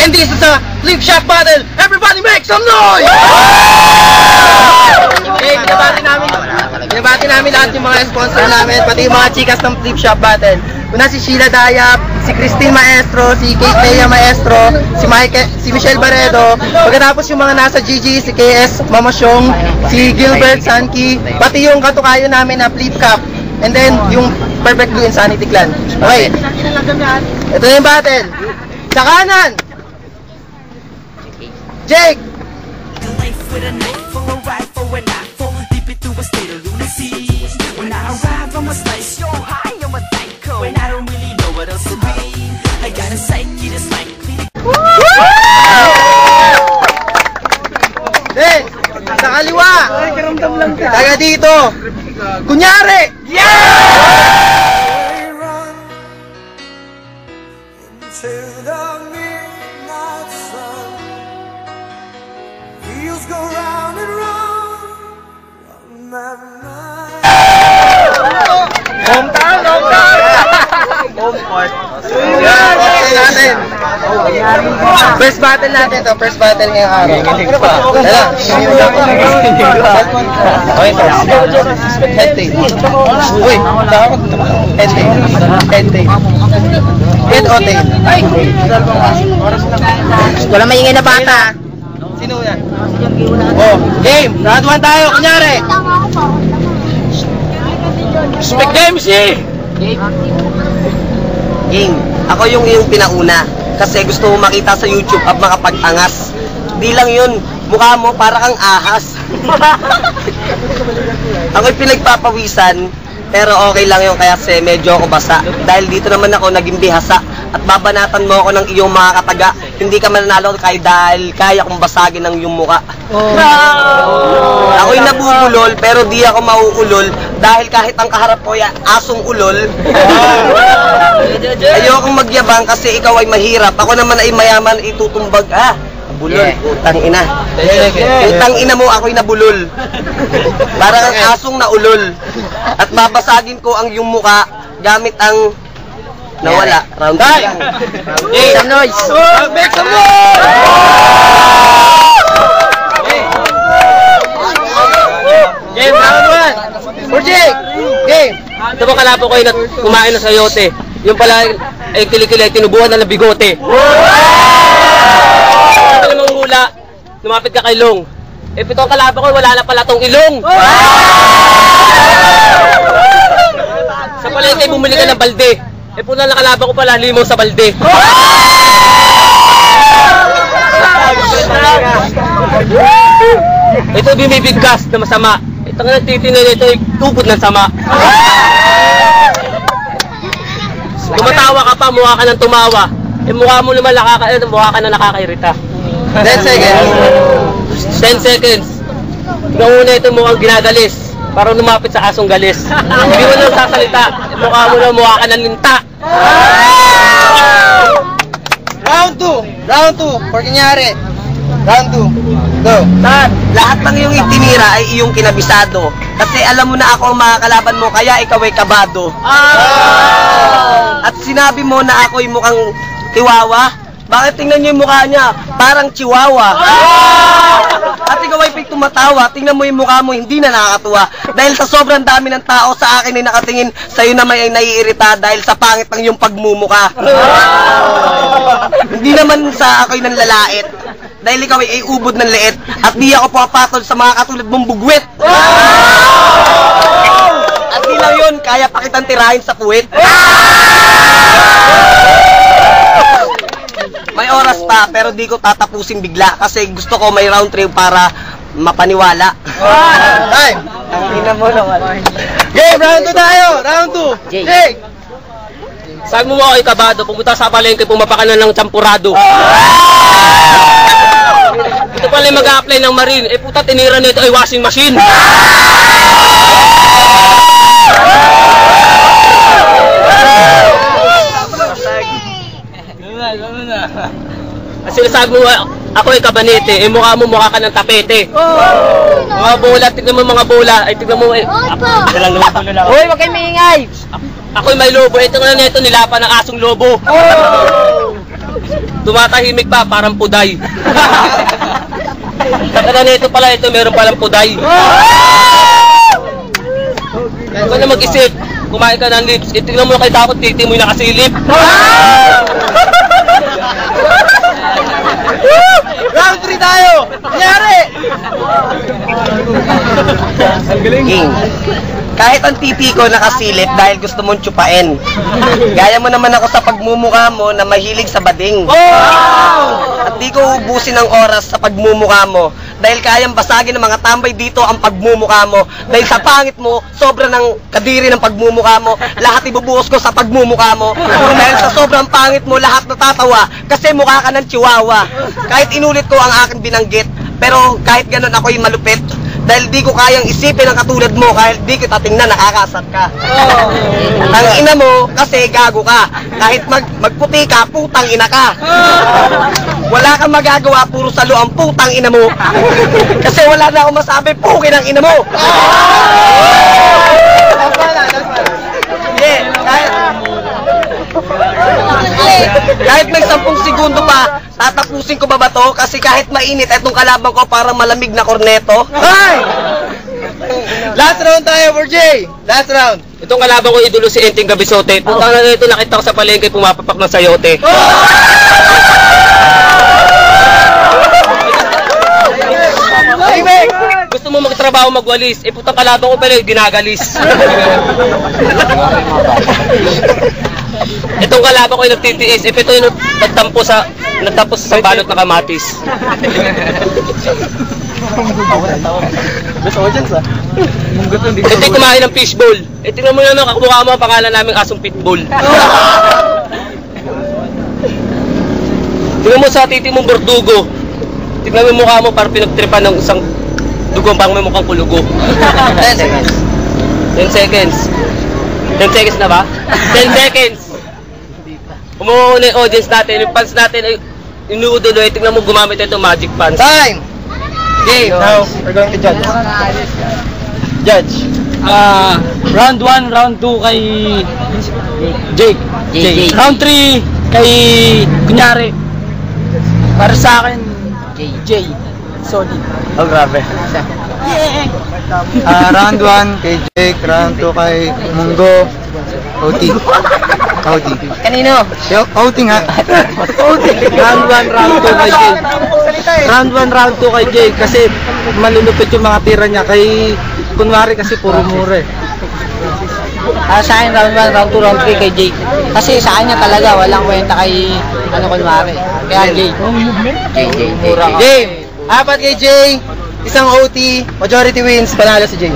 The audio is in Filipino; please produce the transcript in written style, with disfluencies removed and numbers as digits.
And this is a flip shot battle. Everybody make some noise! Okay, binabati namin lahat yung mga sponsor namin, pati yung mga chikas ng flip shot battle. Una si Sheila Dayap, si Christine Maestro, si Kate Lea Maestro, si Michelle Barredo. Pagkatapos yung mga nasa GG, si KS Mamasyong, si Gilbert Sanki, pati yung katukayo namin na Flip Cup. And then yung Perfect Blue Insanity Clan. Okay. Ito na yung battle. Sa kanan, Jake. Then, sa kaliwa, taga dito, kunyari! First battle natin to, first battle ngayong araw. Okay, head tape. Uy, head tape. Head tape. Head o tape? Wala maingay na bata. Sino yan? Oh, game! Round 1 tayo, kunyari! Spec MC! Game, ako yung iyong pinauna kasi gusto mo makita sa YouTube at makapag-angas. Di lang yun, mukha mo para kang ahas. Ako'y pinagpapawisan, pero okay lang yun kasi medyo ako basa. Dahil dito naman ako naging bihasa at babanatan mo ako ng iyong mga kataga. Hindi ka mananalo dahil kaya kong basagin ng iyong muka. Ako'y nabubulol pero di ako mauulol dahil kahit ang kaharap ko ay asong ulol. Ayokong magyabang kasi ikaw ay mahirap. Ako naman ay mayaman, itutumbag. Bulol, utang ina. Utang ina mo, ako'y nabulol. Parang ang asong naulol. At babasagin ko ang iyong muka gamit ang nawala. Round 2 lang. Make some noise! Make some noise! Game, round 1! For Jake! Game! Ito ba kalapo ko yung kumain ng sayote? Yung pala ay kilikili ay tinubuhan na ng bigote. Ito namang hula, lumapit ka kay Long. Eh pitong kalapo ko, wala na pala tong ilong. Sa palengke bumili ka ng balde. Eh puna na kalaban ko pala, limaw sa balde. Ito bumibigkas na masama. Ito nga nagtitinan nito ay tubod ng sama. Tumatawa ka pa, mukha ka ng tumawa. Eh mukha mo naman mukha ka na nakakairita. 10 seconds. 10 seconds. Ikaw muna ito mukhang ginagalis. Parang lumapit sa asong galis. Hindi mo lang sasalita. Mukha mo na mukha ka ng linta. Round 2. Round 2. For kunyari. Round 2. Go. Lahat ng iyong itinira ay iyong kinabisado. Kasi alam mo na ako ang makakalaban mo, kaya ikaw ay kabado. At sinabi mo na ako ay mukhang tiwawa. Bakit tingnan niyo yung mukha niya? Parang chihuahua. At ikaw ay tumatawa. Tingnan mo yung mukha mo, hindi na nakakatuwa. Dahil sa sobrang dami ng tao sa akin ay nakatingin, sa'yo naman ay naiirita dahil sa pangit ng iyong pagmumuka. Hindi naman sa ako'y nanlalait. Dahil ikaw ay ubod ng leet. At di ako papatol sa mga katulad mong bugwit. At di lang yun, kaya pa kitang tirahin sa puwit. May oras pa, pero di ko tatapusin bigla kasi gusto ko may round 3 para mapaniwala. Time! Tingnan mo naman. Game! Round 2 tayo! Round 2! Jake! Sabi mo ako ay kabado, pumunta sa palengke, pumapa ka na ng champurado. Ito pala yung mag-a-apply ng marine. Eh puta, tinira nito ay washing machine. Kasi sabi mo, ako ay kabanete, eh mukha mo mukha ka ng tapete. Mga bola, tignan mo mga bola, ay tignan mo eh. Hoy, wag kayong maingay! Ako'y may lobo, ito nga nito nilapan ng asong lobo. tumatahimik pa, parang puday. Kaya nito pala, ito meron palang puday. Ikaw na mag-isip, kumain ka ng lips, itignan mo kay takot, titi mo yung nakasilip. Round 3 tayo! Nangyari! King, kahit ang titi ko nakasilip dahil gusto mong tsupain. Gaya mo naman ako sa pagmumukha mo na mahilig sa bading. At di ko ubusin ang oras sa pagmumukha mo dahil kayang basagin ng mga tambay dito ang pagmumukha mo. Dahil sa pangit mo, sobra ng kadiri ng pagmumukha mo. Lahat ibubuhos ko sa pagmumukha mo. Dahil sa sobrang pangit mo, lahat natatawa kasi mukha ka ng chihuahua. Kahit inulit ko ang aking binanggit, pero kahit ganun ako'y malupit. Dahil di ko kayang isipin ang katulad mo kahit di kita tingnan nakakasat ka. Ang ina mo kasi gago ka. Kahit magputi ka, putang ina ka. Wala kang magagawa, puro salo ang putang ina mo. Kasi wala na akong masabi, pukin ang ina mo. Hindi, kahit may 10 segundo pa, tatapusin ko ba to? Kasi kahit mainit, etong kalaban ko parang malamig na korneto. Ay! Last round tayo for Jay. Last round. Itong kalaban ko idolo si Enting Gabisote. Punta na nito, nakita ko sa palengke pumapapak ng sayote. Gusto mo magtrabaho magwalis, putang kalaban ko pero ginagalis. Itong kalaban ko yung nagtitiis, ito yung nagtampo sa balot na kamatis. Ito yung kumain ng fishbowl. Tingnan mo na kakumukha mo ang pangalan naming asong pitbull. Tingnan mo sa titi mong bordugo. Tingnan mo yung mukha mo parang pinagtripan ng isang dugong bang may mukhang kulugo. 10 seconds. 10 seconds. 10 seconds na ba? 10 seconds. Umuuna yung audience natin, yung fans natin ay inuudulo, tingnan mo gumamit ito magic pants. Time! Game! Now, we're going to judge. Judge. Round 1, round 2 kay Jake. Round 3 kay Kunyari. Para sa akin, Jay. Solid. Oh, grabe. Round 1 kay Jake, round 2 kay Munggo. OT. Kanino? Outing ha? Round 1, round 2 kay Jake. Round 1, round 2 kay Jake kasi malulupit yung mga tira niya. Kay Kunwari kasi puro mure. Sa akin, round 1, round 2, round 3 kay Jake. Kasi sa kanya talaga, walang kwenta kay Kunwari. Kaya Jake. Mura ka. Game! 4 kay Jay, isang OT, majority wins, panalo si Jay.